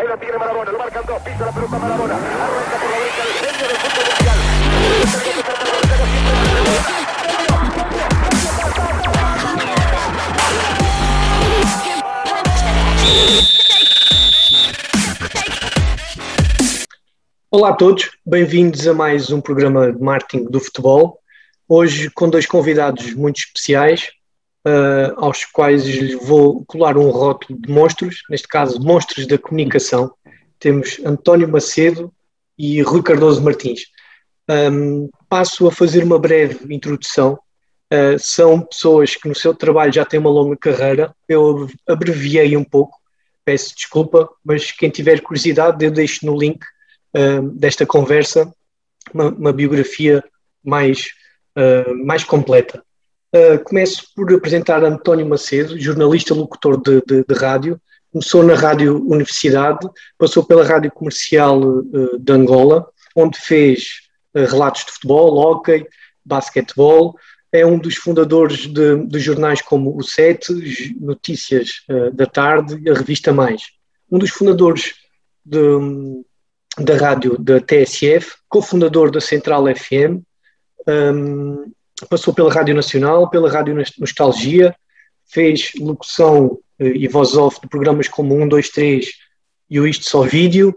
Ahí la tiene Maradona, lo marcan dos, pisa la pelota Maradona. Arranca por la derecha el genio del fútbol mundial. Olá a todos, bem-vindos a mais um programa de marketing do futebol. Hoje com dois convidados muito especiais, aos quais lhes vou colar um rótulo de monstros, neste caso monstros da comunicação. Temos António Macedo e Rui Cardoso Martins. Passo a fazer uma breve introdução. São pessoas que no seu trabalho já têm uma longa carreira. Eu abreviei um pouco, peço desculpa, mas quem tiver curiosidade eu deixo no link desta conversa uma biografia mais completa. Começo por apresentar António Macedo, jornalista locutor de rádio. Começou na Rádio Universidade, passou pela Rádio Comercial de Angola, onde fez relatos de futebol, hóquei, basquetebol. É um dos fundadores de jornais como o Sete, Notícias da Tarde e a Revista Mais. Um dos fundadores da rádio da TSF, cofundador da Central FM, passou pela Rádio Nacional, pela Rádio Nostalgia, fez locução e voz off de programas como 1, 2, 3 e o Isto Só Vídeo.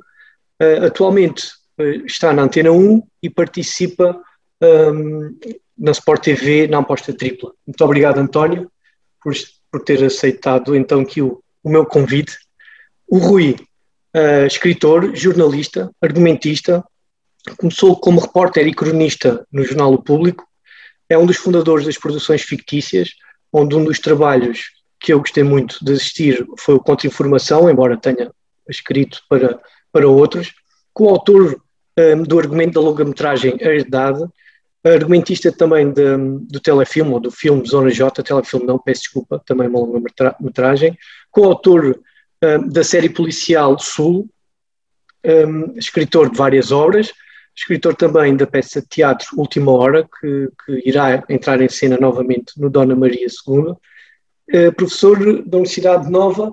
Atualmente está na Antena 1 e participa na Sport TV na aposta tripla. Muito obrigado, António, por ter aceitado então aqui o meu convite. O Rui, escritor, jornalista, argumentista, começou como repórter e cronista no Jornal O Público, é um dos fundadores das produções fictícias, onde um dos trabalhos que eu gostei muito de assistir foi o Contra-Informação, embora tenha escrito para outros, coautor do argumento da longa-metragem A Herdade, argumentista também do telefilme, ou do filme Zona J, telefilme não, peço desculpa, também uma longa-metragem, coautor da série policial Sul, escritor de várias obras, escritor também da peça de teatro Última Hora, que irá entrar em cena novamente no Dona Maria II, professor da Universidade Nova.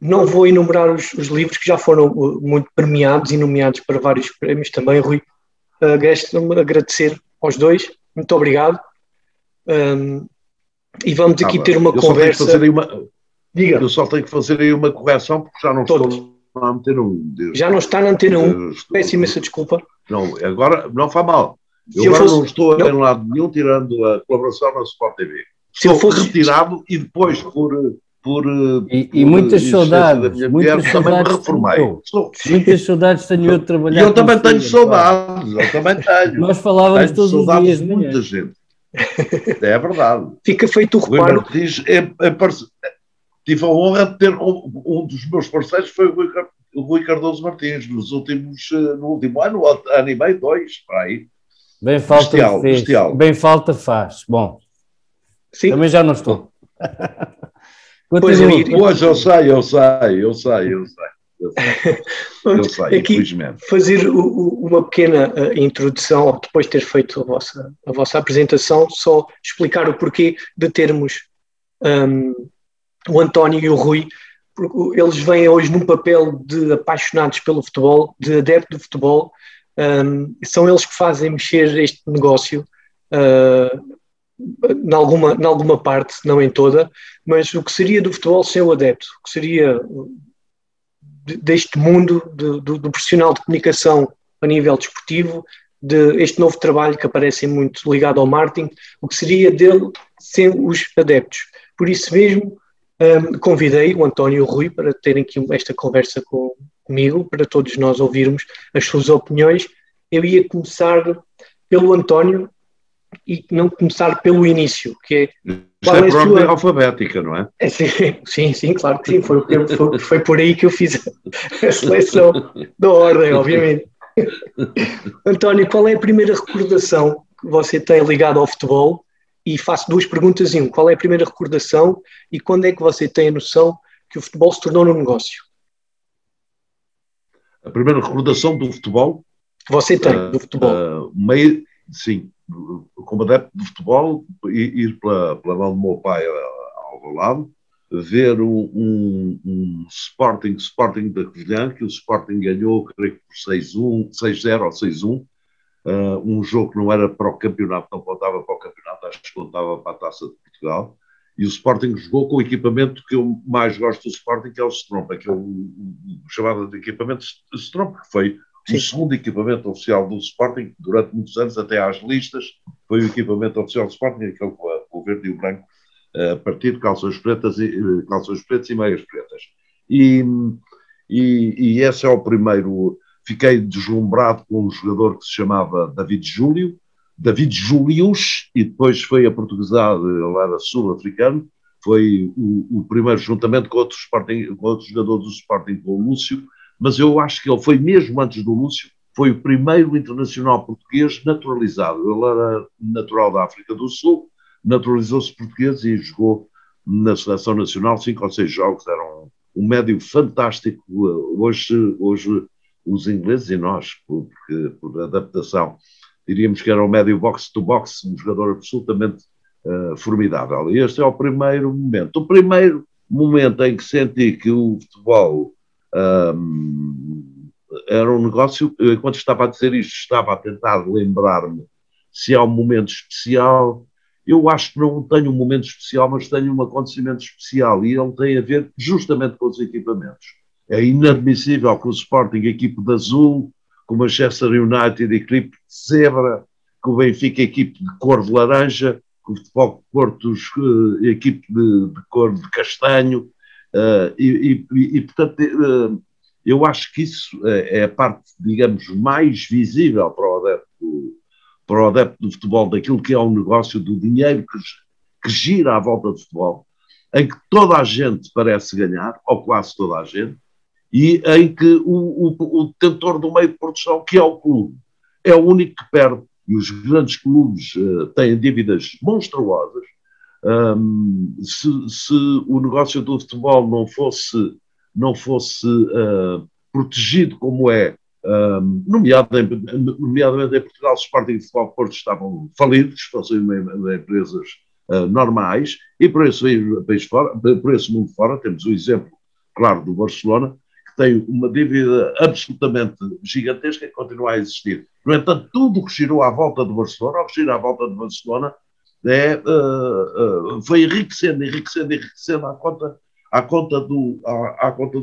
Não vou enumerar os livros que já foram muito premiados e nomeados para vários prémios também, Rui. Resta-me agradecer aos dois, muito obrigado. E vamos aqui ter uma conversa. Diga. Eu só tenho que fazer aí uma correção, porque já não estou na Antena 1. Já não está na Antena 1, peço imensa desculpa. Não, agora não faz mal. Eu agora não estou em lado nenhum, tirando a colaboração na Sport TV. Estou retirado e depois E muitas saudades. Muitas saudades me reformei. Muitas saudades tenho eu de trabalhar. E eu também tenho saudades, eu também tenho. Nós falávamos todos os dias de muita gente. É verdade. Fica feito o reparo. Tive a honra de ter um dos meus parceiros, foi o Rui Cardoso Martins, no último ano e meio, 2, para aí. Bem falta fez. Bem falta faz. Bom, sim. Também já não estou. Pois eu sei, infelizmente. Fazer uma pequena introdução, depois de ter feito a vossa apresentação, só explicar o porquê de termos o António e o Rui, porque eles vêm hoje num papel de apaixonados pelo futebol, de adepto do futebol. São eles que fazem mexer este negócio em alguma parte, não em toda, mas o que seria do futebol sem o adepto, o que seria deste mundo do profissional de comunicação a nível desportivo, este novo trabalho que aparece muito ligado ao marketing, o que seria dele sem os adeptos. Por isso mesmo, convidei o António e o Rui para terem aqui esta conversa comigo, para todos nós ouvirmos as suas opiniões. Eu ia começar pelo António e não começar pelo início, que é... Qual é a sua alfabética, não é? Sim, claro que sim. Foi por aí que eu fiz a seleção da ordem, obviamente. António, qual é a primeira recordação que você tem ligada ao futebol? E faço duas perguntas em um. Qual é a primeira recordação e quando é que você tem a noção que o futebol se tornou um negócio? A primeira recordação do futebol? Que você tem do futebol? Sim, como adepto de futebol, ir pela mão do meu pai ao lado, ver um Sporting da Covilhã, que o Sporting ganhou, creio que por 6-1, 6-0 ou 6-1, um jogo que não era para o campeonato, não contava para o campeonato, acho que contava para a Taça de Portugal, e o Sporting jogou com o equipamento que eu mais gosto do Sporting, que é o Strompa, que é o chamado de equipamento Strompa, que foi o segundo equipamento oficial do Sporting, durante muitos anos, até às listas, foi o equipamento oficial do Sporting, aquele com o verde e o branco, a partir de calções pretas e meias pretas. E esse é o primeiro. Fiquei deslumbrado com um jogador que se chamava David Julius, e depois foi aportuguesado, ele era sul-africano, foi o primeiro juntamente com outro jogador do Sporting, com o Lúcio, mas eu acho que ele foi mesmo antes do Lúcio, foi o primeiro internacional português naturalizado. Ele era natural da África do Sul, naturalizou-se português e jogou na Seleção Nacional 5 ou 6 jogos, era um médio fantástico. Hoje os ingleses e nós, por adaptação, diríamos que era um médio box-to-box, um jogador absolutamente formidável. E este é o primeiro momento. O primeiro momento em que senti que o futebol era um negócio, enquanto estava a dizer isto, estava a tentar lembrar-me se há um momento especial. Eu acho que não tenho um momento especial, mas tenho um acontecimento especial, e ele tem a ver justamente com os equipamentos. É inadmissível que o Sporting, equipe de azul, com o Manchester United, equipe de zebra, com o Benfica, equipe de cor de laranja, com o Futebol de Porto, equipe de cor de castanho, portanto, eu acho que isso é a parte, digamos, mais visível para o adepto do futebol, daquilo que é um negócio, do dinheiro que gira à volta do futebol, em que toda a gente parece ganhar, ou quase toda a gente, e em que o detentor do meio de produção, que é o clube, é o único que perde. E os grandes clubes têm dívidas monstruosas. Se o negócio do futebol não fosse protegido como é, nomeadamente em Portugal, os Sporting e Futebol Porto estavam falidos, fossem empresas normais, e por esse mundo fora, temos o exemplo, claro, do Barcelona, que tem uma dívida absolutamente gigantesca que continua a existir. No entanto, tudo que girou à volta do Barcelona, ou que gira à volta do Barcelona, foi enriquecendo à conta do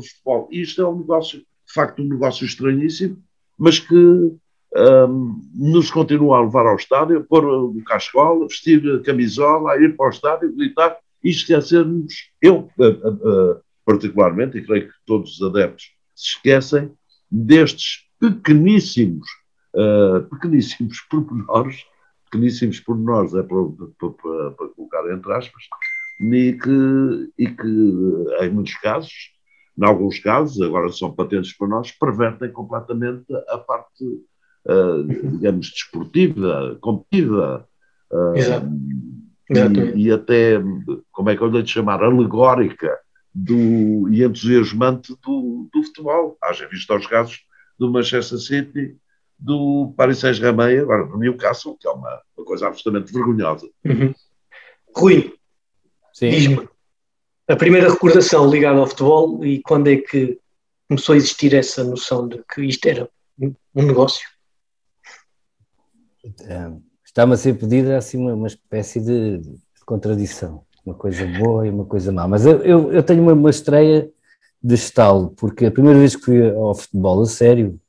futebol. E isto é um negócio, de facto, um negócio estranhíssimo, mas que nos continua a levar ao estádio, pôr o cascola, vestir a camisola, a ir para o estádio, gritar e esquecermos, eu particularmente, e creio que todos os adeptos se esquecem, destes pequeníssimos pormenores, é para colocar entre aspas, e que em muitos casos, em alguns casos, agora são patentes para nós, pervertem completamente a parte, digamos, desportiva, competitiva, e até, como é que eu lhe de chamar, alegórica e entusiasmante do futebol. Haja visto aos casos do Manchester City, do Paris Saint-Germain, agora do Newcastle, que é uma coisa absolutamente vergonhosa. Uhum. Rui, diz-me, a primeira recordação ligada ao futebol, e quando é que começou a existir essa noção de que isto era um negócio? Está-me a ser pedida assim uma espécie de contradição, uma coisa boa e uma coisa má, mas eu tenho uma estreia de estalo, porque a primeira vez que fui ao futebol a sério,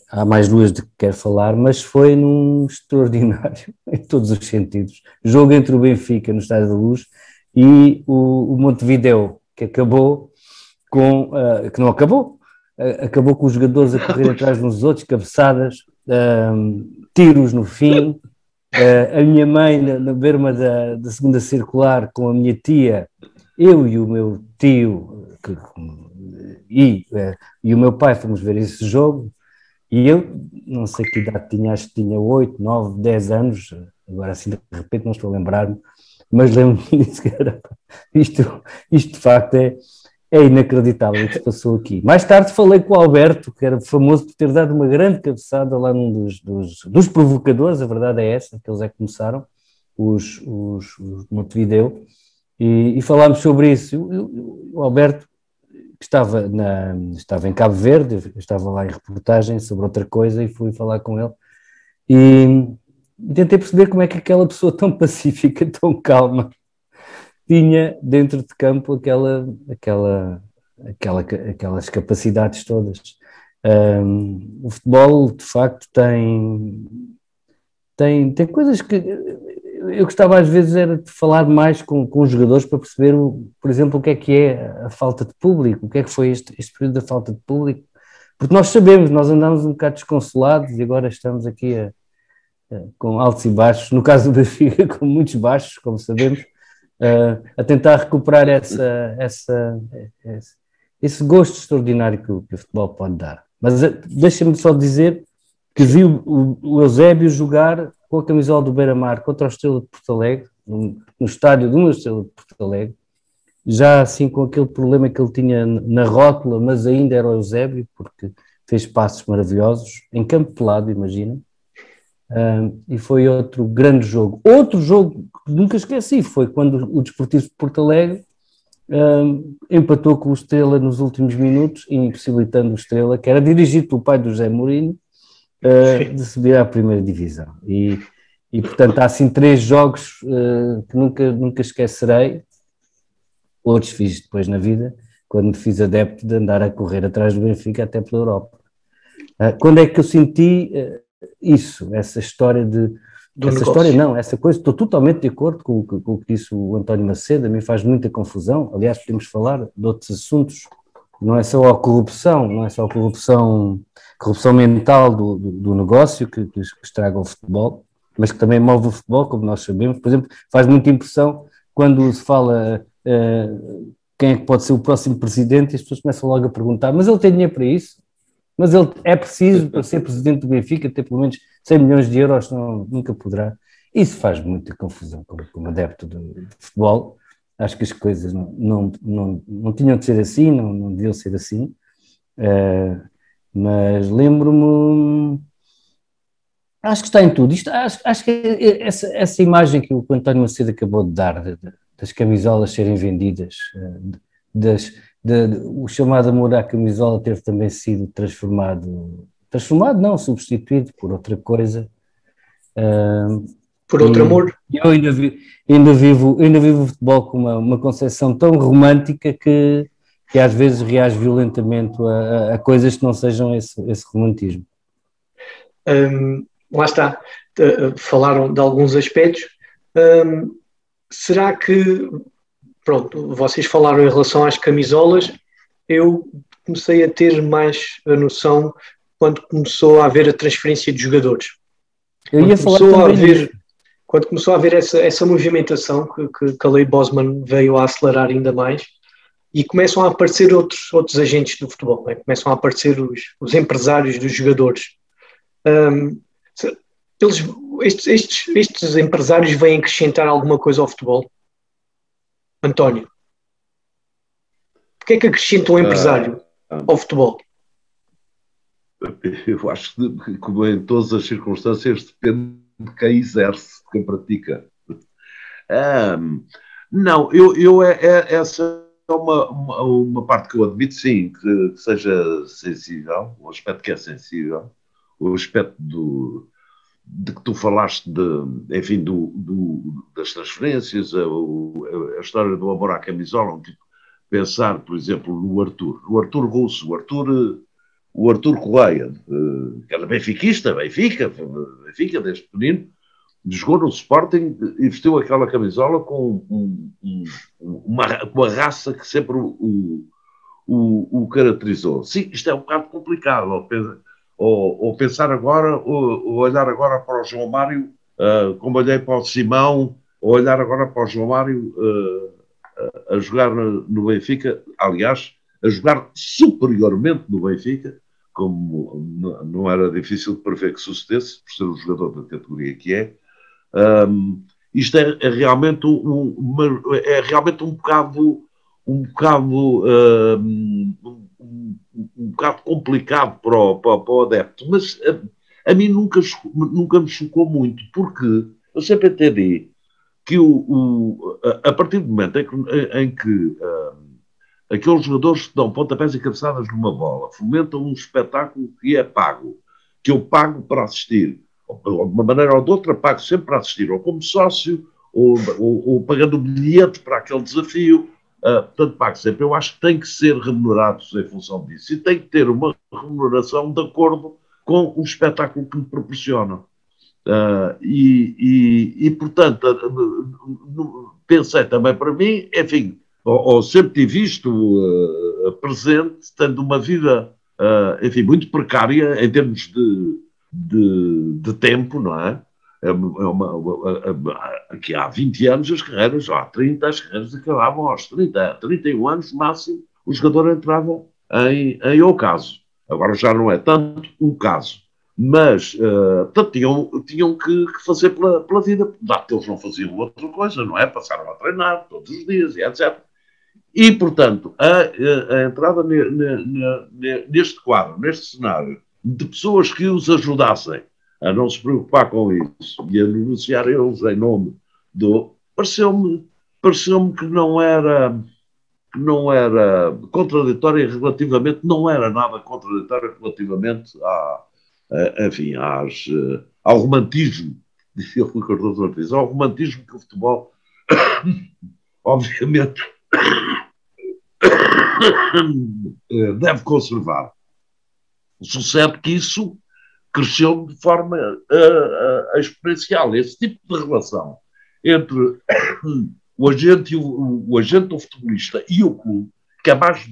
há mais duas de que quero falar, mas foi num extraordinário, em todos os sentidos, jogo entre o Benfica no Estádio da Luz e o Montevideo, que acabou com, que não acabou com os jogadores a correr atrás uns outros, cabeçadas, tiros no fim, a minha mãe na berma da segunda circular com a minha tia, eu e o meu tio e o meu pai fomos ver esse jogo. E eu, não sei que idade tinha, acho que tinha 8, 9, 10 anos, agora assim de repente não estou a lembrar-me, mas lembro-me disso que era, isto de facto é inacreditável o que se passou aqui. Mais tarde falei com o Alberto, que era famoso por ter dado uma grande cabeçada lá num dos provocadores, a verdade é essa, que eles é que começaram, os Montevideo, E falámos sobre isso. O Alberto, que estava em Cabo Verde, eu estava lá em reportagem sobre outra coisa e fui falar com ele e tentei perceber como é que aquela pessoa tão pacífica, tão calma, tinha dentro de campo aquelas capacidades todas. O futebol, de facto, tem coisas que eu gostava às vezes era de falar mais com os jogadores para perceber, por exemplo, o que é a falta de público, o que é que foi este período da falta de público, porque nós sabemos, nós andamos um bocado desconsolados e agora estamos aqui com altos e baixos, no caso do Benfica com muitos baixos, como sabemos, a tentar recuperar esse gosto extraordinário que o futebol pode dar. Mas deixa-me só dizer que vi o Eusébio jogar com a camisola do Beira-Mar contra o Estrela de Porto Alegre, no estádio de uma Estrela de Porto Alegre, já assim com aquele problema que ele tinha na rótula, mas ainda era o Eusébio, porque fez passos maravilhosos, em campo pelado, imagina. E foi outro grande jogo. Outro jogo que nunca esqueci foi quando o Desportivo de Porto Alegre empatou com o Estrela nos últimos minutos, impossibilitando o Estrela, que era dirigido pelo pai do José Mourinho, de subir à primeira divisão. E portanto há assim 3 jogos que nunca esquecerei. Outros fiz depois na vida, quando me fiz adepto de andar a correr atrás do Benfica até pela Europa. Quando é que eu senti isso, essa história essa coisa, estou totalmente de acordo com o que disse o António Macedo, a mim faz muita confusão. Aliás, podemos falar de outros assuntos, não é só a corrupção, corrupção mental do negócio que estraga o futebol, mas que também move o futebol, como nós sabemos. Por exemplo, faz muita impressão quando se fala quem é que pode ser o próximo presidente e as pessoas começam logo a perguntar, mas ele tem dinheiro para isso? Mas ele é preciso, para ser presidente do Benfica, ter pelo menos 100 milhões de euros, senão nunca poderá. Isso faz muita confusão como adepto de futebol. Acho que as coisas não tinham de ser assim, não deviam ser assim. Mas lembro-me... Acho que está em tudo. Acho que essa imagem que o António Macedo acabou de dar, das camisolas serem vendidas, o chamado amor à camisola ter também sido substituído por outra coisa. Por outro amor. Eu ainda vivo o futebol com uma concepção tão romântica que às vezes reage violentamente a coisas que não sejam esse romantismo. Lá está, falaram de alguns aspectos. Será que, pronto, vocês falaram em relação às camisolas, eu comecei a ter mais a noção quando começou a haver a transferência de jogadores. Quando começou a haver essa movimentação que a lei Bosman veio a acelerar ainda mais, e começam a aparecer outros agentes do futebol, né? Começam a aparecer os empresários dos jogadores. Estes empresários vêm acrescentar alguma coisa ao futebol? António, o que é que acrescenta um empresário ao futebol? Eu acho que, como em todas as circunstâncias, depende de quem exerce, de quem pratica. Não, essa é uma parte que eu admito, sim, que seja sensível, um aspecto que é sensível, o aspecto de que tu falaste, enfim, das transferências, a história do amor à camisola, pensar, por exemplo, no Arthur Russo, o Arthur Correia, que era benfiquista, Benfica desde pequenino, jogou no Sporting e vestiu aquela camisola com uma raça que sempre o caracterizou. Sim, isto é um bocado complicado, ou pensar agora, ou olhar agora para o João Mário, como olhei para o Simão, ou olhar agora para o João Mário a jogar no Benfica, aliás, a jogar superiormente no Benfica, como não era difícil de prever que sucedesse, por ser um jogador da categoria que é. Isto é realmente um bocado complicado para o adepto, mas a mim nunca me chocou muito, porque eu sempre entendi que a partir do momento em que aqueles jogadores que dão pontapés e cabeçadas numa bola fomentam um espetáculo que é pago, que eu pago para assistir, ou de uma maneira ou de outra pago sempre para assistir, ou como sócio, ou pagando um bilhete para aquele desafio, portanto pago sempre. Eu acho que tem que ser remunerados em função disso e tem que ter uma remuneração de acordo com o espetáculo que me proporcionam. Portanto, pensei também para mim, enfim, ou sempre tive isto presente, tendo uma vida, enfim, muito precária em termos de tempo, não é? Aqui há 20 anos as carreiras, há 30 as carreiras acabavam aos 31 anos máximo, o jogador entrava em ocaso. Agora já não é tanto um caso. Mas, portanto, tinham que fazer pela vida, dado que eles não faziam outra coisa, não é? Passaram a treinar todos os dias e etc. E, portanto, a entrada neste quadro, neste cenário, de pessoas que os ajudassem a não se preocupar com isso e a negociar eles em nome do... Pareceu-me que não era contraditória relativamente, não era nada contraditório relativamente enfim, ao romantismo, ao romantismo que o futebol, obviamente, deve conservar. Sucede que isso cresceu de forma exponencial. Esse tipo de relação entre o agente do futebolista e o clube, que é mais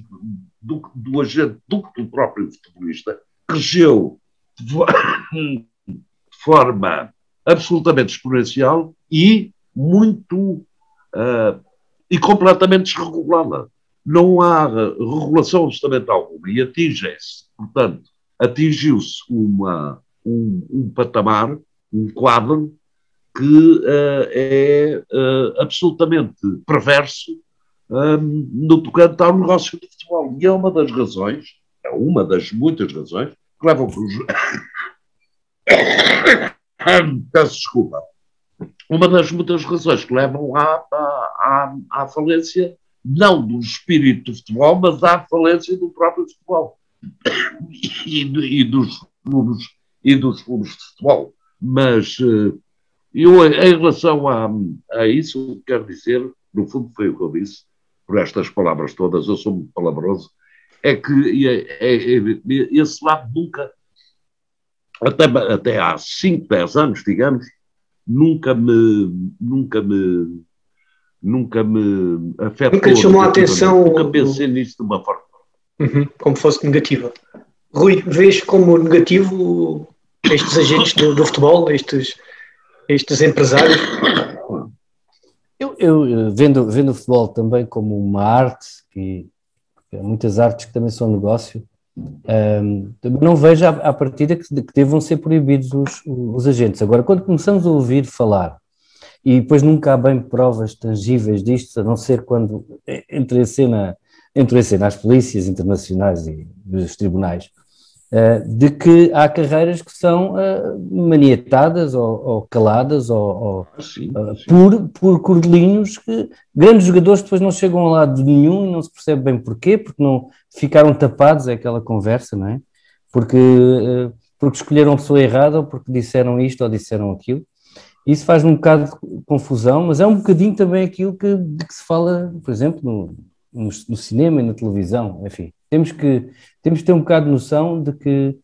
do agente do que do próprio futebolista, cresceu de forma absolutamente exponencial e muito e completamente desregulada. Não há regulação absolutamente alguma e atingiu-se um patamar, um quadro que é absolutamente perverso no tocante ao negócio do futebol. E é uma das razões, é uma das muitas razões, que levam peço desculpa. Uma das muitas razões que levam à falência, não do espírito do futebol, mas à falência do próprio futebol e dos clubes de futebol. Mas eu, em relação a isso, quero dizer, no fundo foi o que eu disse, por estas palavras todas, eu sou muito palavroso, é que esse lado nunca, até há 5, 10 anos, digamos, nunca me afetou. Nunca lhe chamou a atenção. Nunca pensei nisso de uma forma. Como fosse negativa. Rui, vês como negativo estes agentes do futebol, estes empresários? Eu vendo o futebol também como uma arte, que há muitas artes que também são negócio, não vejo à partida que devam ser proibidos os agentes. Agora, quando começamos a ouvir falar, e depois nunca há bem provas tangíveis disto, a não ser quando entre em cena as polícias internacionais e os tribunais, de que há carreiras que são maniatadas ou caladas por cordelinhos, que grandes jogadores depois não chegam a lado nenhum e não se percebe bem porquê, porque não ficaram tapados, é aquela conversa, não é? Porque escolheram a pessoa errada ou porque disseram isto ou disseram aquilo. Isso faz-me um bocado de confusão, mas é um bocadinho também aquilo de que se fala, por exemplo, no cinema e na televisão, enfim. Temos que ter um bocado de noção de que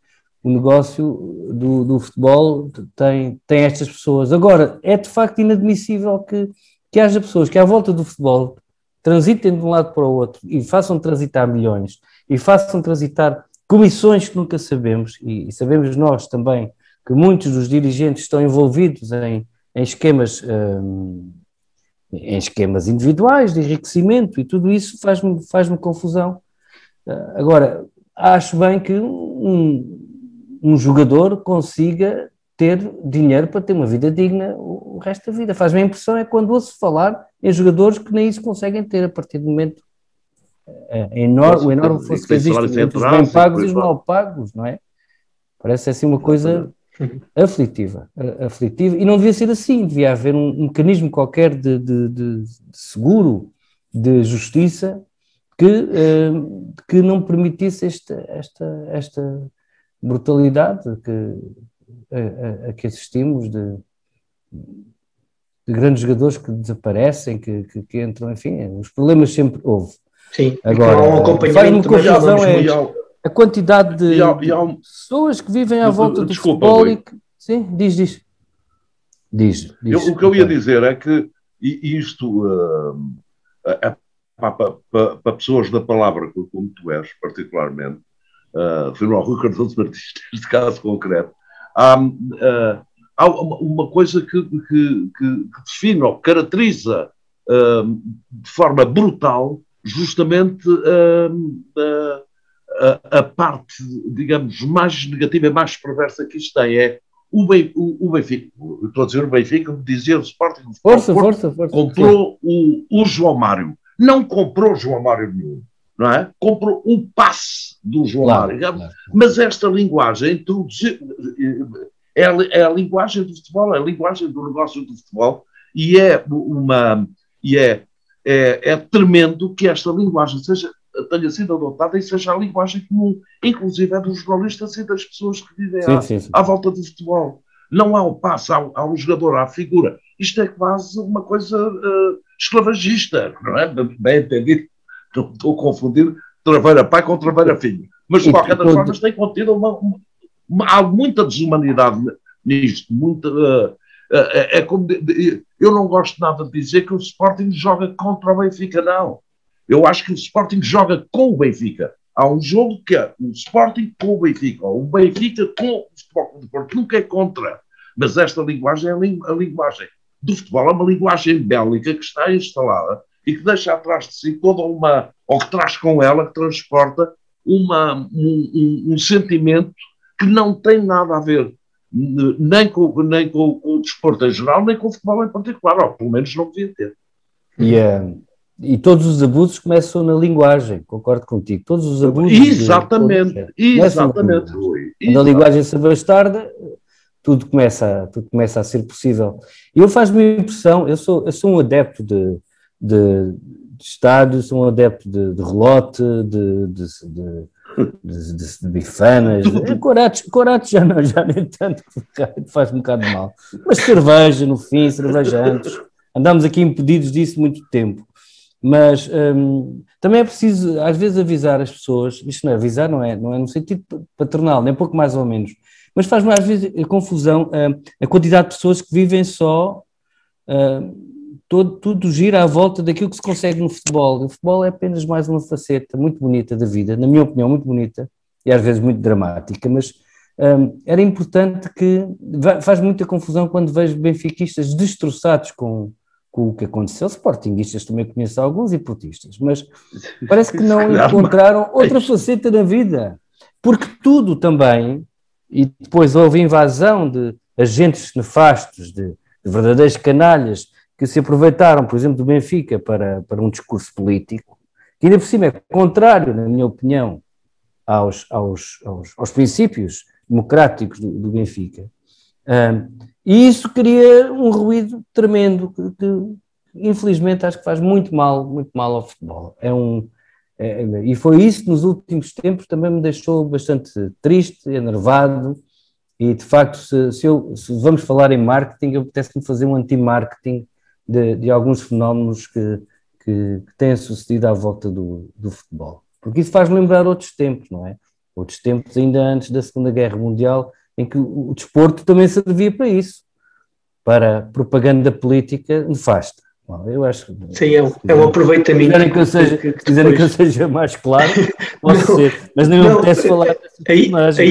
o negócio do futebol tem estas pessoas. Agora, é de facto inadmissível que haja pessoas que à volta do futebol transitem de um lado para o outro e façam transitar milhões e façam transitar comissões que nunca sabemos, e sabemos nós também que muitos dos dirigentes estão envolvidos em esquemas individuais de enriquecimento, e tudo isso faz-me confusão. Agora, acho bem que um jogador consiga ter dinheiro para ter uma vida digna o resto da vida. Faz-me a impressão é quando ouço falar em jogadores que nem isso conseguem ter a partir do momento o enorme fosse que existe entre os bem pagos e os mal pagos, não é? Parece assim uma coisa aflitiva, e não devia ser assim, devia haver um mecanismo qualquer de seguro, de justiça, que não permitisse esta brutalidade a que assistimos de grandes jogadores que desaparecem, que entram, enfim, os problemas sempre houve. Sim, agora, um acompanhamento confusão a quantidade de pessoas que vivem à volta do futebol e que... Sim, diz. O que eu ia dizer é que isto, para pessoas da palavra, como tu és, particularmente, afinal, Rui Cardoso Martins, neste caso concreto, há uma coisa que define ou caracteriza de forma brutal justamente a parte, digamos, mais negativa e mais perversa que isto tem. É o Benfica, estou a dizer o Benfica, como dizia o Sporting, força, comprou o João Mário. Não comprou João Mário nenhum, não é? Comprou um passe do João Mário. Claro. Mas esta linguagem introduziu... É a linguagem do futebol, é a linguagem do negócio do futebol, e é tremendo que esta linguagem tenha sido adotada e seja a linguagem comum, inclusive é dos jornalistas e das pessoas que vivem à volta do futebol. Não há o passe, há um jogador, há a figura. Isto é quase uma coisa esclavagista, não é? Bem entendido, não estou a confundir traveira pai com traveira filho. Mas, de qualquer das formas, tem contido há muita desumanidade nisto. É como eu não gosto nada de dizer que o Sporting joga contra o Benfica, não. Eu acho que o Sporting joga com o Benfica. Há um jogo que é o Sporting com o Benfica, ou o Benfica com o Sporting, porque nunca é contra. Mas esta linguagem é a linguagem do futebol, é uma linguagem bélica que está instalada e que deixa atrás de si toda ou que traz com ela, que transporta um sentimento que não tem nada a ver nem com o desporto em geral, nem com o futebol em particular, ou pelo menos não devia ter. E todos os abusos começam na linguagem, concordo contigo. Todos os abusos... Exatamente. Quando a linguagem se bastarda, tudo começa a ser possível. E faz-me impressão, eu sou um adepto de estádio, sou um adepto de relote, de bifanas, coratos já nem tanto, faz um bocado de mal, mas cerveja no fim, cerveja antes, andamos aqui impedidos disso muito tempo, mas também é preciso às vezes avisar as pessoas, isto não é avisar, não é no sentido paternal, nem pouco mais ou menos, mas faz-me às vezes a confusão a quantidade de pessoas que vivem só... Tudo gira à volta daquilo que se consegue no futebol. O futebol é apenas mais uma faceta muito bonita da vida, na minha opinião, muito bonita e às vezes muito dramática, mas era importante que... Faz muita confusão quando vejo benfiquistas destroçados com o que aconteceu. Sportinguistas também conheço alguns e portistas, mas parece que não encontraram outra faceta da vida, porque tudo também, e depois houve invasão de agentes nefastos, de verdadeiros canalhas, que se aproveitaram, por exemplo, do Benfica para um discurso político, que ainda por cima é contrário, na minha opinião, aos princípios democráticos do Benfica. E isso cria um ruído tremendo, que infelizmente acho que faz muito mal ao futebol. E foi isso que nos últimos tempos também me deixou bastante triste, enervado, e de facto, se vamos falar em marketing, eu apetece-me fazer um anti-marketing de alguns fenómenos que têm sucedido à volta do futebol. Porque isso faz lembrar outros tempos, não é? Outros tempos ainda antes da Segunda Guerra Mundial, em que o desporto também servia para isso, para propaganda política nefasta. Bom, eu acho que... Sim, é um aproveitamento. Se quiserem que eu seja mais claro, posso ser, mas nem me apetece falar dessa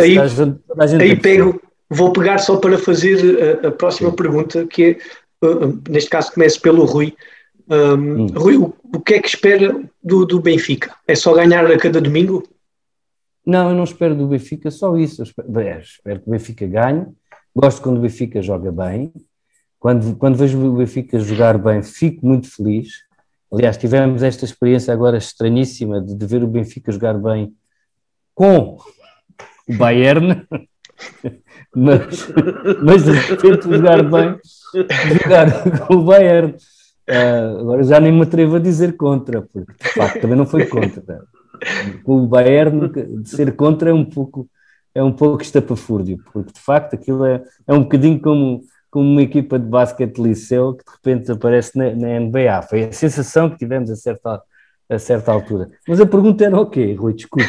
personagem. Vou pegar só para fazer a próxima pergunta, que é, neste caso começo pelo Rui. Rui, o que é que espera do Benfica? É só ganhar a cada domingo? Não, eu não espero do Benfica só isso. Eu espero que o Benfica ganhe. Gosto quando o Benfica joga bem. Quando vejo o Benfica jogar bem, fico muito feliz. Aliás, tivemos esta experiência agora estranhíssima de ver o Benfica jogar bem com o Bayern. mas de repente jogar bem, jogar com o Bayern. Agora já nem me atrevo a dizer contra, porque de facto também não foi contra. O Bayern de ser contra é um pouco estapafúrdio, porque de facto aquilo é um bocadinho como uma equipa de basquete de liceu que de repente aparece na NBA. Foi a sensação que tivemos a certa altura. Mas a pergunta era o quê, Rui? Desculpe.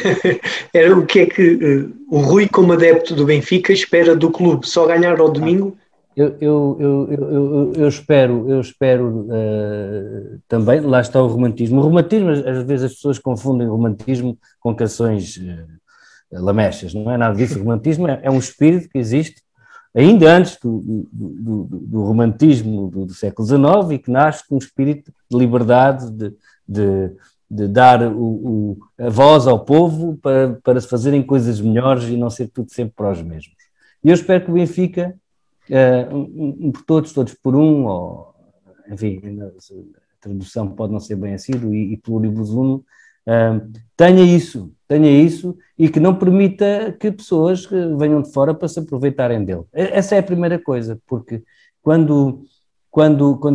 Era o que é que o Rui, como adepto do Benfica, espera do clube? Só ganhar ao domingo? Eu espero também, lá está o romantismo. O romantismo, às vezes as pessoas confundem o romantismo com canções lamechas, não é nada disso. O romantismo é um espírito que existe ainda antes do romantismo do século XIX e que nasce com um espírito de liberdade, de dar a voz ao povo para se fazerem coisas melhores e não ser tudo sempre para os mesmos. E eu espero que o Benfica, um por todos por um, ou, enfim, a tradução pode não ser bem assim, e pluribus unum, tenha isso e que não permita que pessoas venham de fora para se aproveitarem dele. Essa é a primeira coisa, porque quando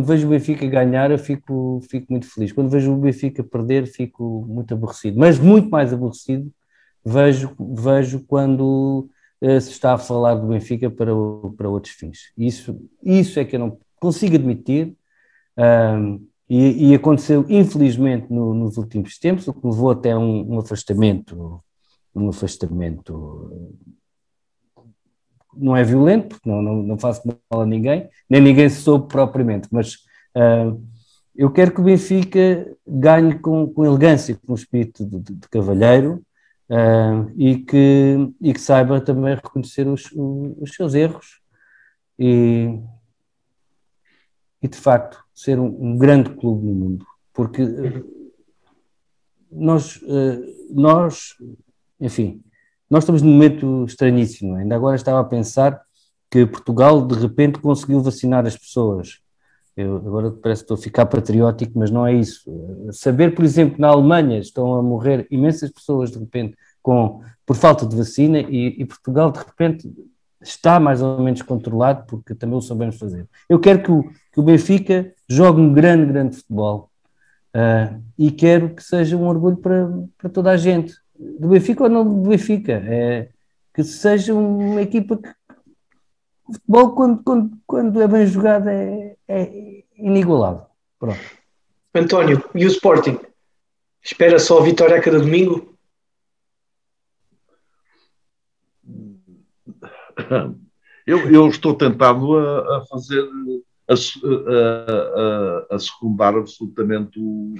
vejo o Benfica ganhar eu fico muito feliz. Quando vejo o Benfica perder fico muito aborrecido, mas muito mais aborrecido vejo quando se está a falar do Benfica para outros fins. Isso é que eu não consigo admitir, e aconteceu infelizmente nos últimos tempos, o que levou até um afastamento não é violento, porque não faço mal a ninguém, nem ninguém se soube propriamente, mas eu quero que o Benfica ganhe com elegância, com um espírito de cavalheiro, e que saiba também reconhecer os seus erros e de facto ser um grande clube no mundo, porque nós estamos num momento estranhíssimo. Ainda agora estava a pensar que Portugal de repente conseguiu vacinar as pessoas. Eu agora parece que estou a ficar patriótico, mas não é isso. Saber, por exemplo, que na Alemanha estão a morrer imensas pessoas de repente por falta de vacina e Portugal de repente está mais ou menos controlado porque também o sabemos fazer. Eu quero que o Benfica jogue um grande futebol, e quero que seja um orgulho para toda a gente, do Benfica ou não do Benfica, que seja uma equipa que o futebol quando é bem jogado é inigualável. Pronto. António, e o Sporting? Espera só a vitória a cada domingo? Eu estou tentado a fazer a secundar absolutamente o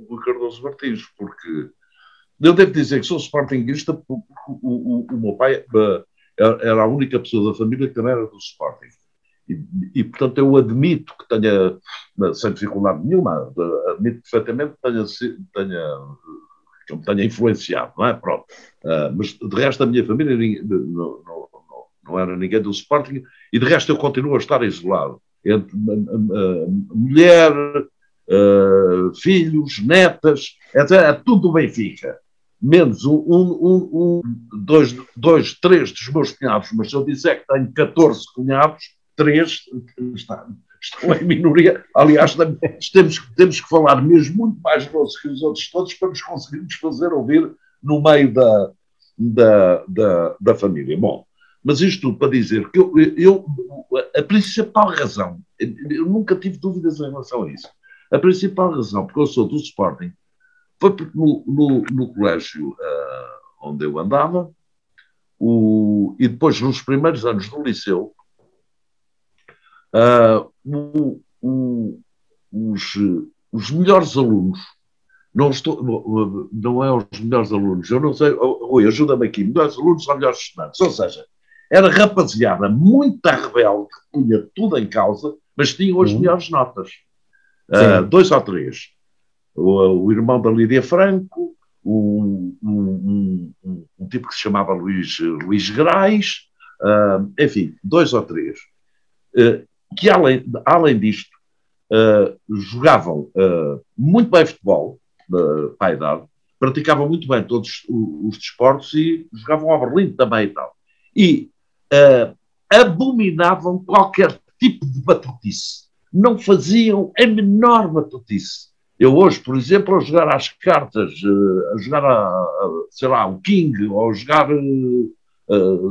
Rui Cardoso Martins, porque eu devo dizer que sou sportinguista porque o meu pai era a única pessoa da família que também era do Sporting. E portanto, eu admito que tenha, sem dificuldade nenhuma, admito perfeitamente que me tenha influenciado, não é? Pronto. Mas de resto, a minha família não era ninguém do Sporting, e de resto eu continuo a estar isolado entre mulher, filhos, netas, é tudo do Benfica, menos dois, três dos meus cunhados, mas se eu disser que tenho 14 cunhados, 3 estão em minoria. Aliás, temos que falar mesmo muito mais grosso que os outros todos para nos conseguirmos fazer ouvir no meio da família. Bom, mas isto tudo para dizer que a principal razão, eu nunca tive dúvidas em relação a isso, a principal razão porque eu sou do Sporting foi porque no colégio onde eu andava, e depois nos primeiros anos do liceu, os melhores alunos, não é os melhores alunos, eu não sei, Rui, ajuda-me aqui, melhores alunos ou melhores estudantes, ou seja, era rapaziada muito rebelde, que punha tudo em causa, mas tinham as melhores notas. 2 ou 3. O irmão da Lídia Franco, um tipo que se chamava Luís Grais, enfim, 2 ou 3. Que além disto, jogavam muito bem futebol, para a idade, praticavam muito bem todos os desportos e jogavam ao Berlim também e tal. E abominavam qualquer tipo de batutice. Não faziam a menor batutice. Eu hoje, por exemplo, a jogar às cartas, a jogar, sei lá, o King, ou a jogar,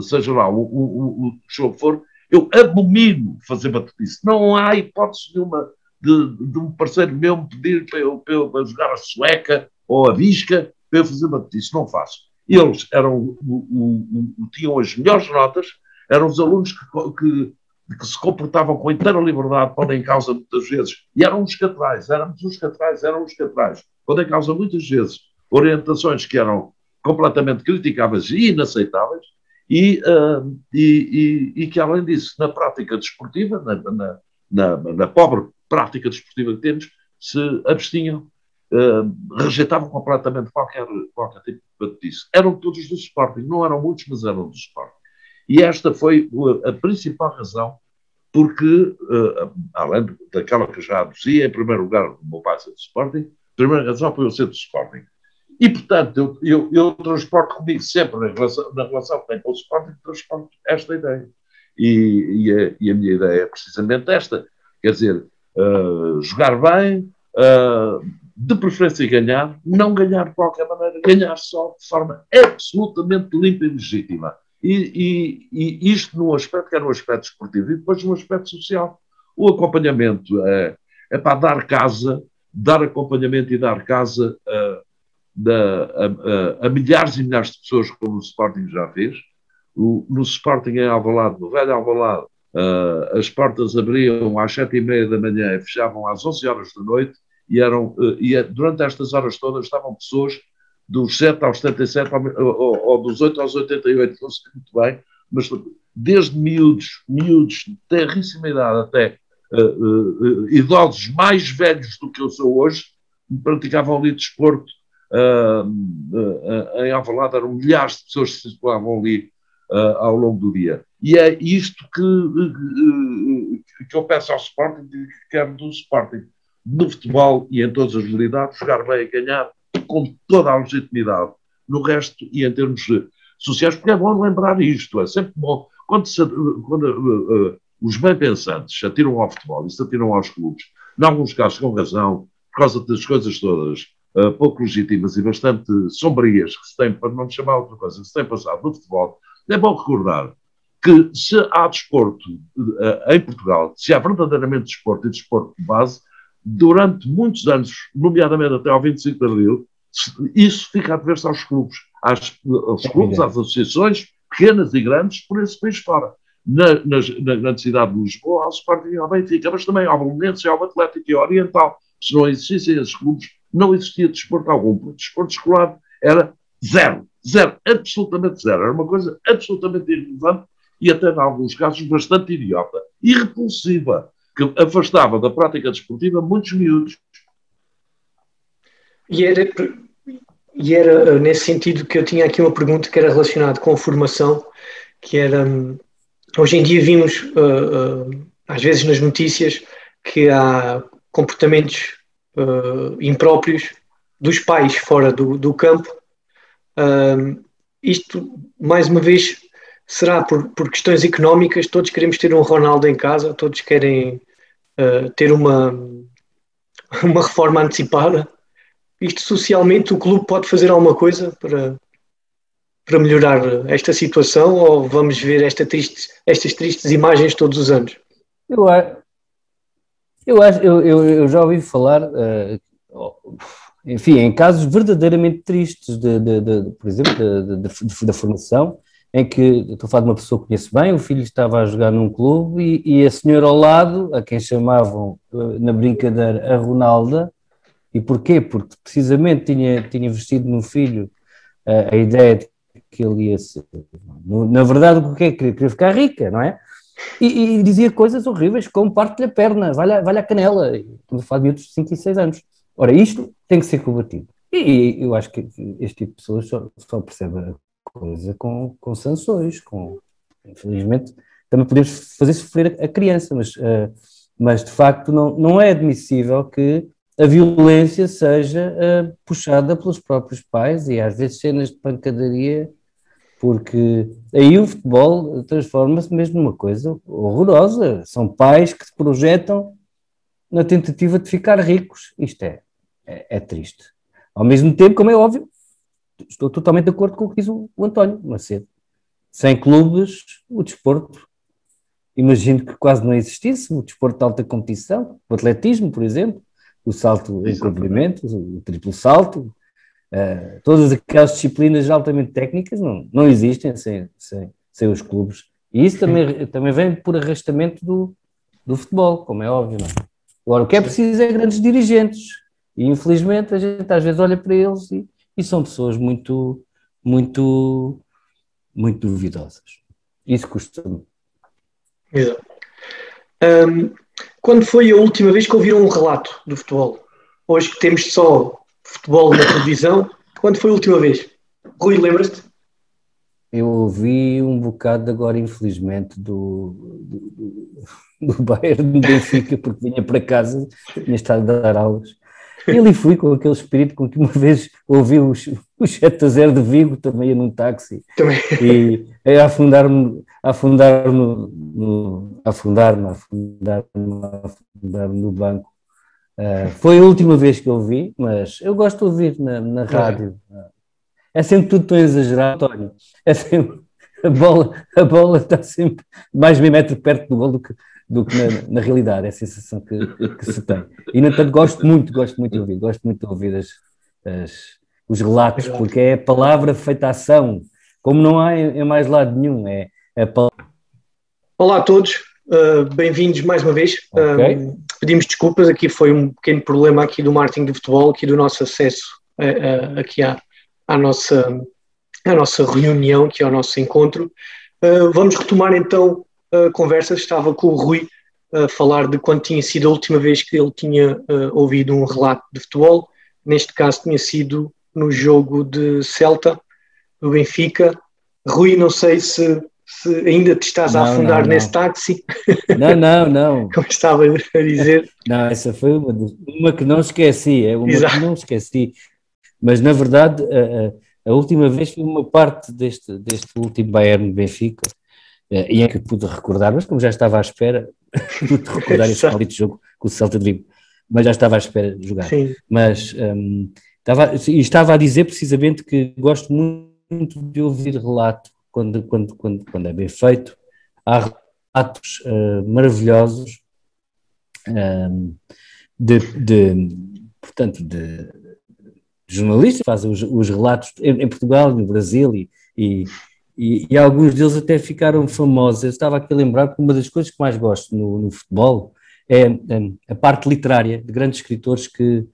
seja lá, o jogo que for, eu abomino fazer batutice. Não há hipótese nenhuma de um parceiro meu me pedir para eu jogar a sueca ou a bisca para eu fazer batutice. Não faço. Eles tinham as melhores notas, eram os alunos que se comportavam com inteira liberdade, pondo em causa muitas vezes, e éramos os catrais, pondo em causa muitas vezes orientações que eram completamente criticáveis e inaceitáveis, e que, além disso, na prática desportiva, na pobre prática desportiva que temos, se abstinham, rejeitavam completamente qualquer tipo de batutice. Eram todos do Sporting, não eram muitos, mas eram do Sporting. E esta foi a principal razão, porque, além daquela que eu já anunciei, em primeiro lugar, o meu pai ser do Sporting, a primeira razão foi eu ser do Sporting. E, portanto, eu transporto comigo sempre, na relação que tenho com o Sporting, transporto esta ideia. E a minha ideia é precisamente esta. Quer dizer, jogar bem, de preferência ganhar, não ganhar de qualquer maneira, ganhar só de forma absolutamente limpa e legítima. E isto num aspecto que é no aspecto esportivo e depois no aspecto social. O acompanhamento é para dar acompanhamento e dar casa a milhares e milhares de pessoas, como o Sporting já fez. No Sporting em Alvalade, no velho Alvalade, as portas abriam às 7h30 da manhã e fechavam às 11 horas da noite e durante estas horas todas estavam pessoas dos 7 aos 77 ou dos 8 aos 88, não sei muito bem, mas desde miúdos de terríssima idade até idosos mais velhos do que eu sou hoje, praticavam ali desporto. Em Alvalade eram milhares de pessoas que se circulavam ali ao longo do dia. E é isto que eu peço ao Sporting, que quero do Sporting, no futebol e em todas as modalidades, jogar bem e ganhar com toda a legitimidade. No resto, e em termos sociais, porque é bom lembrar isto, é sempre bom. Quando os bem-pensantes se atiram ao futebol e se atiram aos clubes, em alguns casos com razão, por causa das coisas todas pouco legítimas e bastante sombrias que se tem, para não chamar outra coisa, que se tem passado no futebol, é bom recordar que se há desporto em Portugal, se há verdadeiramente desporto e desporto de base, durante muitos anos, nomeadamente até ao 25 de Abril, isso fica a dever-se aos clubes, aos clubes, às associações, pequenas e grandes, por esse país fora. Na grande cidade de Lisboa, ao Sporting e ao Benfica, mas também ao Belenenses, ao Atlético e ao Oriental. Se não existissem esses clubes, não existia desporto algum, porque o desporto escolar era zero, absolutamente zero. Era uma coisa absolutamente irrelevante e até, em alguns casos, bastante idiota e repulsiva, que afastava da prática desportiva muitos miúdos. E era nesse sentido que eu tinha aqui uma pergunta que era relacionada com a formação, que era, hoje em dia vimos, às vezes nas notícias, que há comportamentos impróprios dos pais fora do campo. Isto, mais uma vez, será por questões económicas. Todos queremos ter um Ronaldo em casa, todos querem ter uma reforma antecipada. Isto socialmente, o clube pode fazer alguma coisa para melhorar esta situação, ou vamos ver estas tristes imagens todos os anos? Eu já ouvi falar, enfim, em casos verdadeiramente tristes, por exemplo, da formação, em que, estou a falar de uma pessoa que conheço bem, o filho estava a jogar num clube e a senhora ao lado, a quem chamavam na brincadeira a Ronalda. E porquê? Porque precisamente tinha investido no filho a ideia de que ele ia ser, na verdade, o que é que queria ficar rica, não é? E dizia coisas horríveis, como parte-lhe a perna, vai-lhe a canela. Estamos a falar de outros 5 e 6 anos. Ora, isto tem que ser combatido. E eu acho que este tipo de pessoas só percebe a coisa com sanções. Infelizmente, também podemos fazer sofrer a criança, mas de facto não é admissível que a violência seja puxada pelos próprios pais, e às vezes cenas de pancadaria porque aí o futebol transforma-se mesmo numa coisa horrorosa. São pais que se projetam na tentativa de ficar ricos. Isto é triste. Ao mesmo tempo, como é óbvio, estou totalmente de acordo com o que diz o António Macedo. Sem clubes, o desporto, imagino que quase não existisse, o desporto de alta competição, o atletismo, por exemplo, o salto em comprimento, o triplo salto, todas aquelas disciplinas altamente técnicas não existem sem os clubes. E isso também vem por arrastamento do futebol, como é óbvio, não é? Agora, o que é preciso é grandes dirigentes, e infelizmente a gente às vezes olha para eles e são pessoas muito, muito, muito duvidosas. Isso custa-me. Exato. Quando foi a última vez que ouviram um relato do futebol? Hoje que temos só futebol na televisão, quando foi a última vez? Rui, lembras-te? Eu ouvi um bocado agora, infelizmente, do Bayern de Benfica, porque vinha para casa, tinha estado a dar aulas. E ali fui com aquele espírito com que uma vez ouvi o 7-0 de Vigo, também ia num táxi, Também. e a afundar-me no banco. Foi a última vez que eu vi, mas eu gosto de ouvir na rádio. É sempre tudo tão exagerado, António. É sempre, a bola está sempre mais de meio metro perto do gol do que na realidade, é a sensação que se tem. E, no entanto, gosto muito de ouvir os relatos, porque é a palavra feita ação, como não há em mais lado nenhum. Olá a todos, bem-vindos mais uma vez. Okay. Pedimos desculpas, aqui foi um pequeno problema aqui do marketing de futebol, aqui do nosso acesso aqui à nossa reunião, aqui ao nosso encontro. Vamos retomar então a conversa. Estava com o Rui a falar de quando tinha sido a última vez que ele tinha ouvido um relato de futebol. Neste caso tinha sido no jogo de Celta, do Benfica. Rui, não sei se ainda te estás a afundar nesse táxi. Não. Como estava a dizer. Não, essa foi uma que não esqueci, Exato. Que não esqueci. Mas, na verdade, a última vez foi uma parte deste último Bayern Benfica, e é que pude recordar, mas como já estava à espera, pude recordar esse maldito jogo com o Celta de Vigo, mas já estava à espera de jogar. Sim. Mas estava a dizer precisamente que gosto muito de ouvir relato quando é bem feito. Há relatos maravilhosos portanto, de jornalistas que fazem os relatos em Portugal, no Brasil, e alguns deles até ficaram famosos. Eu estava aqui a lembrar que uma das coisas que mais gosto no futebol é a parte literária de grandes escritores que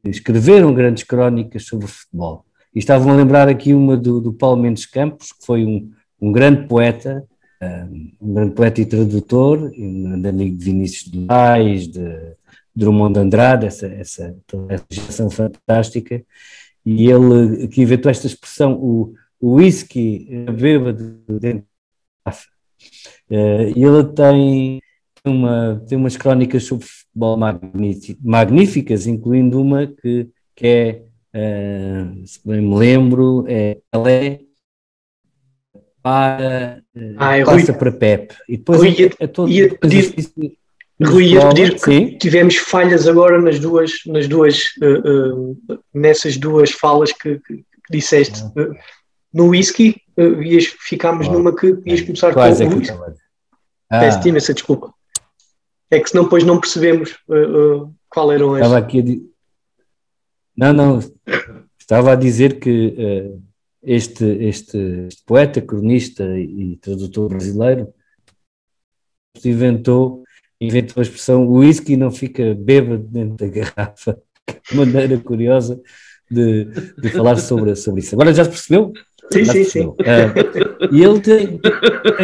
escreveram grandes crónicas sobre futebol. E estavam a lembrar aqui uma do Paulo Mendes Campos, que foi um grande poeta, e tradutor, um amigo de Vinícius de Moraes, de Drummond de Andrade, essa geração fantástica, e ele que inventou esta expressão, o whisky bêbado dentro da garrafa. E ele tem umas crónicas sobre futebol magníficas, incluindo uma que é, se bem me lembro, Pelé passa para Pepe. E depois ia pedir que tivemos falhas agora nessas duas falas que disseste. No whisky, ficámos numa que ias começar com o whisky. Peço-te imensa desculpa. É que senão depois não percebemos qual eram as... Estava a dizer que este poeta, cronista e tradutor brasileiro inventou a expressão o whisky não fica bêbado dentro da garrafa. Que maneira curiosa de falar sobre isso. Agora já se percebeu? Sim. E ele tem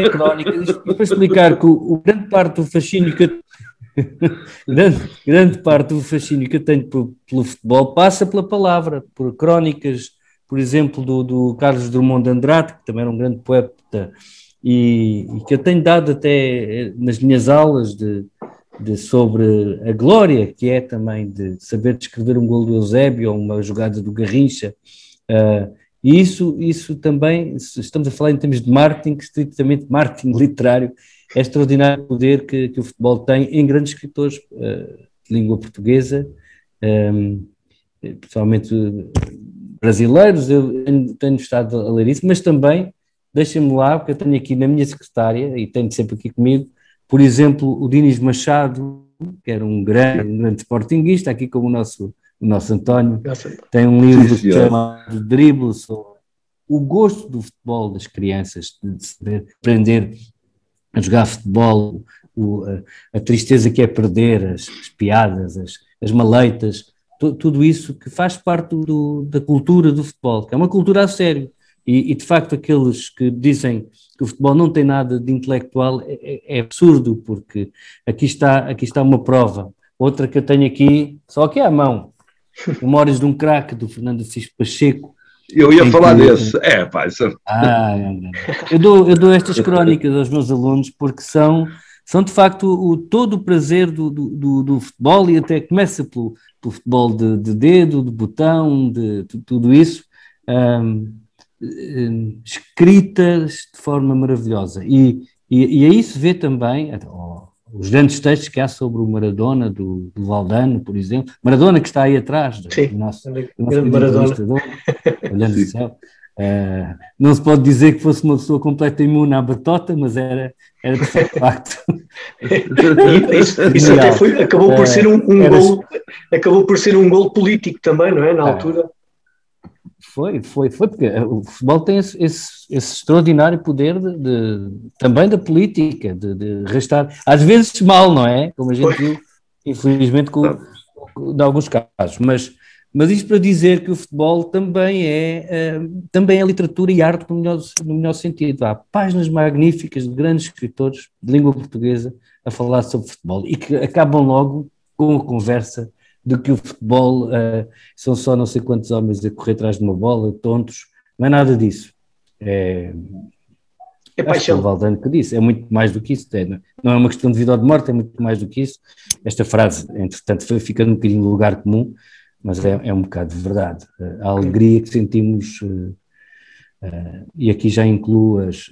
crónicas para explicar que grande parte do fascínio que grande parte do fascínio que eu tenho pelo futebol passa pela palavra, por crónicas, por exemplo, do Carlos Drummond de Andrade, que também era um grande poeta, e que eu tenho dado até nas minhas aulas sobre a glória que é também de saber descrever um golo do Eusébio ou uma jogada do Garrincha, E isso também, se estamos a falar em termos de marketing, estritamente marketing literário, é extraordinário o poder que o futebol tem em grandes escritores de língua portuguesa, principalmente brasileiros. Eu tenho estado a ler isso, mas também, deixem-me lá, porque eu tenho aqui na minha secretária, e tenho sempre aqui comigo, por exemplo, o Dinis Machado, que era um grande sportinguista, aqui como o nosso António, tem um livro chamado Drible, sobre o gosto do futebol das crianças, de se aprender a jogar futebol, a tristeza que é perder, as piadas, as maleitas, tudo isso que faz parte da cultura do futebol, que é uma cultura a sério. E de facto aqueles que dizem que o futebol não tem nada de intelectual é absurdo, porque aqui está uma prova. Outra que eu tenho aqui, só aqui à mão, Memórias de um Craque, do Fernando Assis Pacheco. Eu ia falar desse. Eu dou estas crónicas aos meus alunos porque são de facto todo o prazer do futebol, e até começa pelo futebol de dedo, de botão, de tudo isso, escritas de forma maravilhosa. E aí se vê também os grandes textos que há sobre o Maradona, do Valdano, por exemplo. Maradona, que está aí atrás do nosso Maradona, olhando o céu. Não se pode dizer que fosse uma pessoa completa imune à batota, mas era de facto. Isso até acabou por ser acabou por ser um gol político também, não é? Na altura. Foi, porque o futebol tem esse extraordinário poder também da política, de arrastar, às vezes mal, não é? Como a gente viu, infelizmente, em alguns casos, mas isto para dizer que o futebol também é literatura e arte no melhor sentido. Há páginas magníficas de grandes escritores de língua portuguesa a falar sobre futebol e que acabam logo com a conversa de que o futebol são só não sei quantos homens a correr atrás de uma bola, tontos. Não é nada disso. É paixão. O Valdano que disse, é muito mais do que isso. Não é uma questão de vida ou de morte, é muito mais do que isso. Esta frase, entretanto, fica um bocadinho no lugar comum, mas é um bocado de verdade. A alegria que sentimos, e aqui já incluo as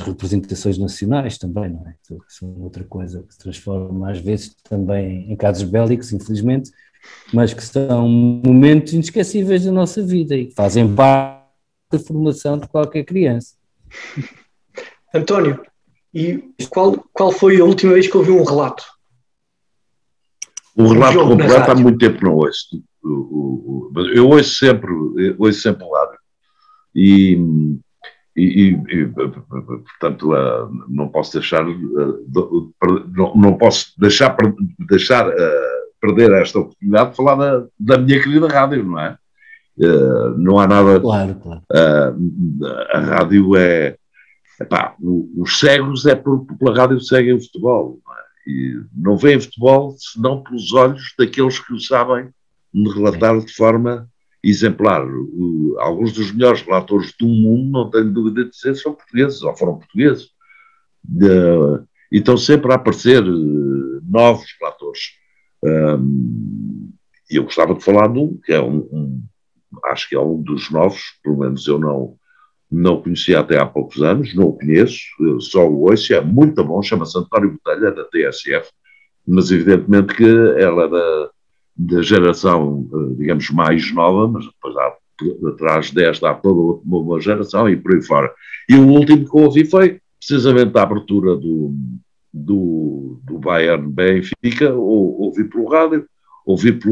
representações nacionais também, não é? Que são outra coisa que se transforma às vezes também em casos bélicos, infelizmente, mas que são momentos inesquecíveis da nossa vida e que fazem parte da formação de qualquer criança. António, e qual foi a última vez que ouviu um relato? Um relato completo há muito tempo não ouço. Eu ouço sempre o rádio. Portanto, não posso deixar perder esta oportunidade de falar da minha querida rádio, não é? Não há nada. Claro. A rádio é. Os cegos pela rádio seguem o futebol, não é? E não veem futebol senão pelos olhos daqueles que o sabem relatar de forma exemplar. Alguns dos melhores relatores do mundo, não tenho dúvida de dizer, são portugueses, ou foram portugueses. E estão sempre a aparecer novos relatores. E eu gostava de falar de um, que é acho que é um dos novos, pelo menos eu não conhecia até há poucos anos, não o conheço, só o ouço, é muito bom, chama-se António Botelho, é da TSF, mas evidentemente que ela é da geração, digamos, mais nova, mas depois atrás desta há toda uma geração e por aí fora. E o último que eu ouvi foi precisamente a abertura do Bayern Benfica, ouvi pelo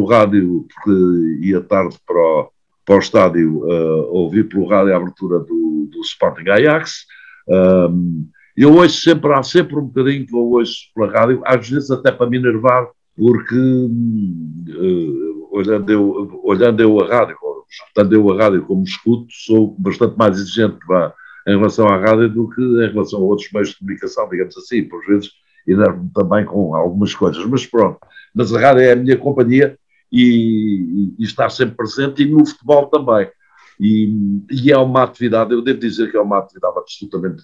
rádio porque ia tarde para o estádio, ouvi pelo rádio a abertura do Sporting Ajax. Eu ouço há sempre um bocadinho que eu ouço pela rádio, às vezes até para me enervar, porque olhando eu a rádio, estando eu a rádio como escuto, sou bastante mais exigente em relação à rádio do que em relação a outros meios de comunicação, digamos assim, por vezes enervo-me também com algumas coisas, mas pronto. Mas a rádio é a minha companhia e está sempre presente, e no futebol também. E é uma atividade, eu devo dizer que é uma atividade absolutamente,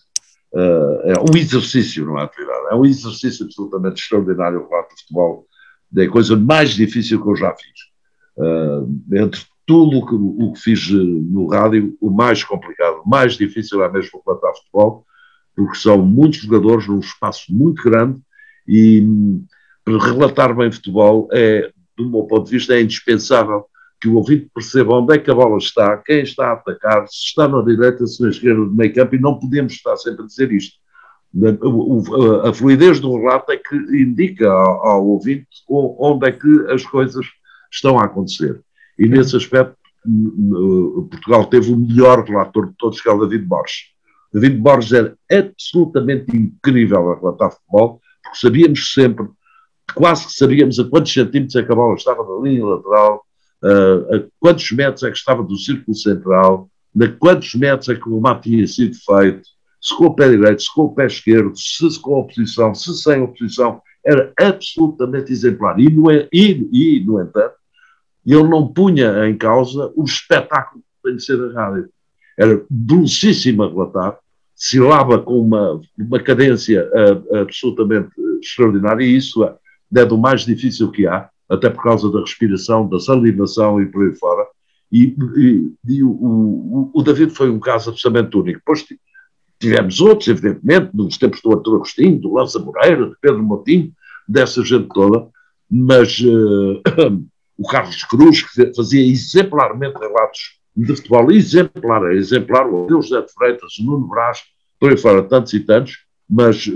é um exercício, não é atividade, é um exercício absolutamente extraordinário. O relato de futebol é a coisa mais difícil que eu já fiz. Entre tudo o que fiz no rádio, o mais complicado, o mais difícil é mesmo relatar futebol, porque são muitos jogadores num espaço muito grande e para relatar bem futebol do meu ponto de vista, é indispensável que o ouvinte perceba onde é que a bola está, quem está a atacar, se está na direita, se na esquerda do meio campo, e não podemos estar sempre a dizer isto. A fluidez do relato é que indica ao ouvinte onde é que as coisas estão a acontecer. E nesse aspecto, Portugal teve o melhor relator de todos, que é o David Borges. David Borges era absolutamente incrível a relatar futebol, porque sabíamos sempre, quase que sabíamos a quantos centímetros é que a bola estava na linha lateral, a quantos metros é que estava do círculo central, a quantos metros é que o remate tinha sido feito, se com o pé direito, se com o pé esquerdo, se com a oposição, se sem oposição. Era absolutamente exemplar. E, no entanto, ele não punha em causa o espetáculo que tem de ser a rádio. Era velocíssimo a relatar, silaba com uma cadência absolutamente extraordinária, e isso é do mais difícil que há, até por causa da respiração, da salivação e por aí fora. E o David foi um caso absolutamente único. Depois tivemos outros, evidentemente, nos tempos do Artur Agostinho, do Lança Moreira, do Pedro Moutinho, dessa gente toda, mas o Carlos Cruz, que fazia exemplarmente relatos de futebol, exemplar, o Deus José de Freitas, o Nuno Brás, por aí fora, tantos e tantos, mas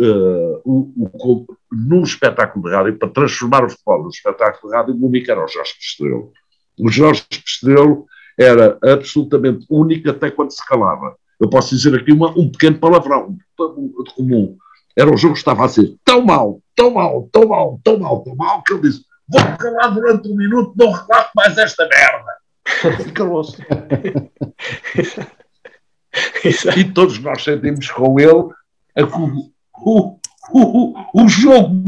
num espetáculo de rádio, para transformar o futebol num espetáculo de rádio, o único era o Jorge Pestrelo. O Jorge Pestrelo era absolutamente único até quando se calava. Eu posso dizer aqui um pequeno palavrão comum. Era o jogo que estava a ser tão mal, que ele disse: vou-me calar durante um minuto, não relato mais esta merda. E calou-se. E todos nós sentimos com ele o jogo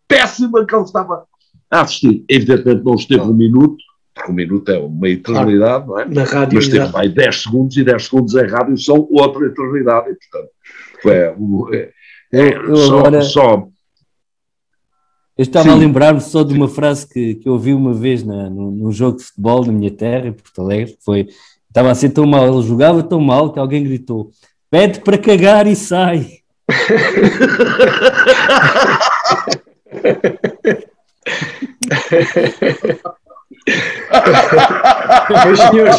péssimo que ele estava a assistir. Evidentemente não esteve um minuto, porque um minuto é uma eternidade, claro, não é? Na rádio, mas esteve mais 10 segundos, e 10 segundos em rádio são outra eternidade. E, portanto, eu estava a lembrar-me só de uma frase que eu ouvi uma vez num jogo de futebol na minha terra, em Porto Alegre. Estava a ser tão mal, ele jogava tão mal que alguém gritou: pede para cagar e sai. Meus senhores,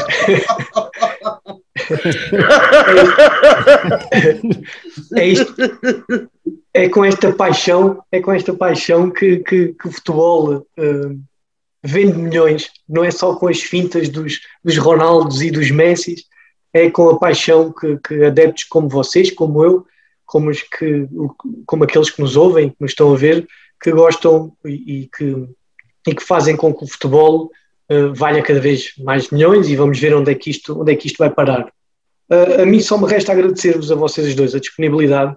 é com esta paixão que o futebol vende milhões. Não é só com as fintas dos Ronaldos e dos Messis, é com a paixão que adeptos como vocês, como eu, como aqueles que nos ouvem, que nos estão a ver, que gostam e que fazem com que o futebol valha cada vez mais milhões, e vamos ver onde é que isto vai parar. A mim só me resta agradecer-vos a vocês dois a disponibilidade.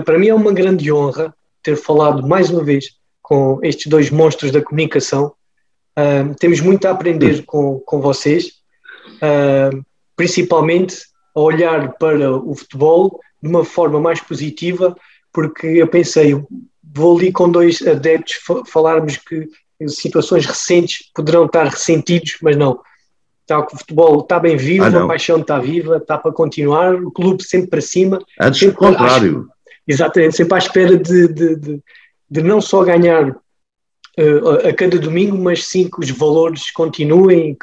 Para mim é uma grande honra ter falado mais uma vez com estes dois monstros da comunicação. Temos muito a aprender com vocês, principalmente a olhar para o futebol de uma forma mais positiva, porque eu pensei, vou ali com dois adeptos falarmos que situações recentes poderão estar ressentidos, mas não. O futebol está bem vivo, a paixão está viva, está para continuar, o clube sempre para cima. Antes do contrário. Exatamente, sempre à espera de não só ganhar a cada domingo, mas sim que os valores continuem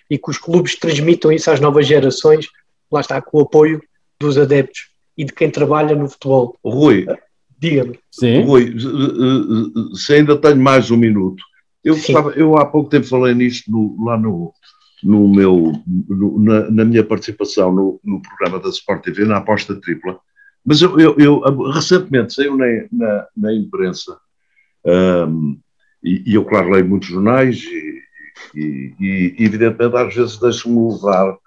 e que os clubes transmitam isso às novas gerações, lá está, com o apoio dos adeptos e de quem trabalha no futebol. Rui, diga-me. Sim. Rui, se ainda tenho mais um minuto, eu há pouco tempo falei nisto na minha participação no programa da Sport TV, na aposta tripla, mas eu recentemente saiu na imprensa, e eu, claro, leio muitos jornais e evidentemente às vezes deixo-me levar,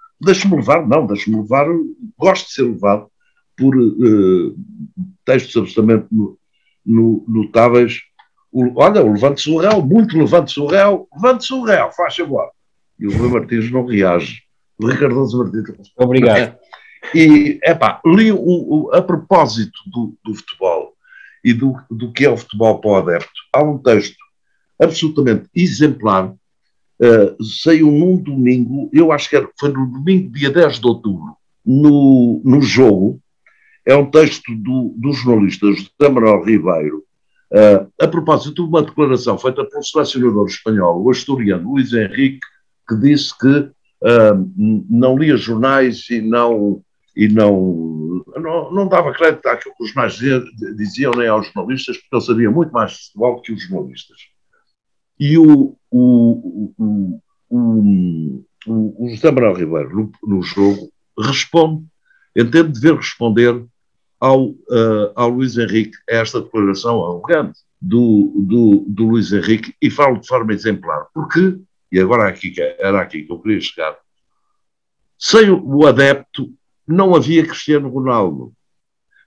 gosto de ser levado por textos absolutamente notáveis. Olha, o Levante Surreal, muito Levante Surreal, faz favor. E o Rui Martins não reage. O Ricardo Martins. Obrigado. E, li a propósito do futebol e do que é o futebol para o adepto, há um texto absolutamente exemplar saiu num domingo, eu acho que foi no domingo, dia 10 de outubro, no Jogo. É um texto do jornalista José Manuel Ribeiro, a propósito de uma declaração feita pelo selecionador espanhol, o asturiano Luís Henrique, que disse que não lia jornais e não dava crédito àquilo que os jornais diziam, nem aos jornalistas, porque ele sabia muito mais de futebol que os jornalistas. E o José Manuel Ribeiro, no Jogo, entende dever responder ao Luís Henrique a esta declaração arrogante do Luís Henrique, e falo de forma exemplar. Porque, e agora era aqui que eu queria chegar, sem o adepto não havia Cristiano Ronaldo.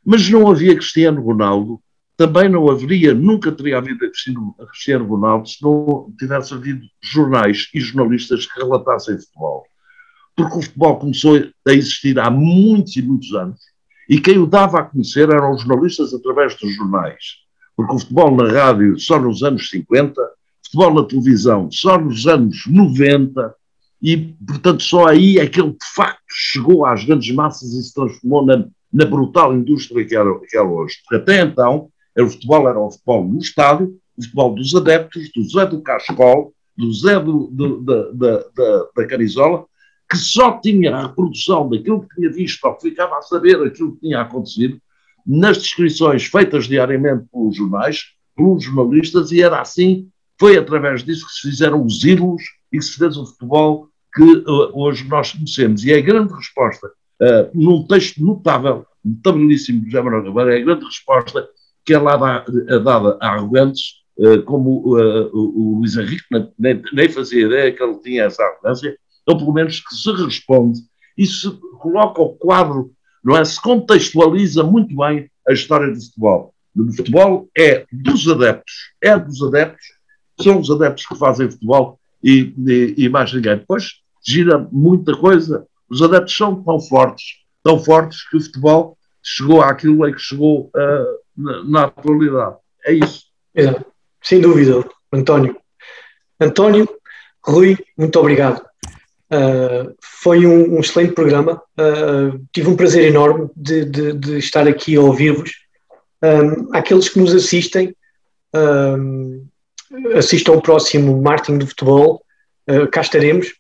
Mas não havia Cristiano Ronaldo, também não haveria, nunca teria havido Cristiano Ronaldo se não tivesse havido jornais e jornalistas que relatassem futebol. Porque o futebol começou a existir há muitos e muitos anos, e quem o dava a conhecer eram os jornalistas através dos jornais. Porque o futebol na rádio só nos anos 50, o futebol na televisão só nos anos 90, e, portanto, só aí é que ele, de facto, chegou às grandes massas e se transformou na brutal indústria que é hoje. Porque até então, o futebol era o futebol no estádio, o futebol dos adeptos, do Zé do Cascol, do Zé da Carizola, que só tinha a reprodução daquilo que tinha visto, ou que ficava a saber aquilo que tinha acontecido, nas descrições feitas diariamente pelos jornais, pelos jornalistas, e era assim, foi através disso que se fizeram os ídolos e que se fez o futebol que hoje nós conhecemos. E é a grande resposta, num texto notabilíssimo de José Manuel Ribeiro, é a grande resposta que é lá dada a arrogantes, como o Luís Henrique nem fazia ideia que ele tinha essa arrogância, ou pelo menos que se responde e se coloca o quadro, não é? Se contextualiza muito bem a história do futebol. O futebol é dos adeptos, são os adeptos que fazem futebol e mais ninguém. Depois gira muita coisa, os adeptos são tão fortes que o futebol chegou àquilo a que chegou na atualidade. É isso. Exato. Sem dúvida, António. António, Rui, muito obrigado. Foi um excelente programa. Tive um prazer enorme de estar aqui a ouvir-vos. Àqueles que nos assistem, assistam ao próximo Marketing do Futebol. Cá estaremos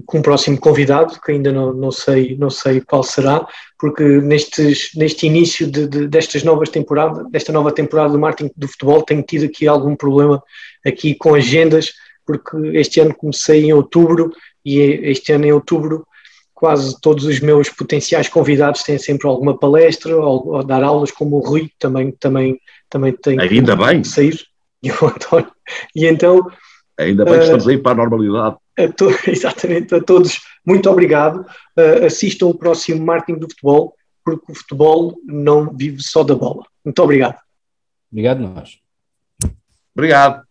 com o próximo convidado, que ainda não sei qual será, porque neste início desta nova temporada do Marketing do Futebol, tenho tido aqui algum problema aqui com agendas, porque este ano comecei em outubro, e este ano em outubro quase todos os meus potenciais convidados têm sempre alguma palestra ou dar aulas, como o Rui também tem ainda bem que sair, e o António, e então ainda bem que estamos aí para a normalidade. Exatamente, a todos muito obrigado. Assistam o próximo Marketing do Futebol, porque o futebol não vive só da bola. Muito obrigado. Obrigado nós. Obrigado.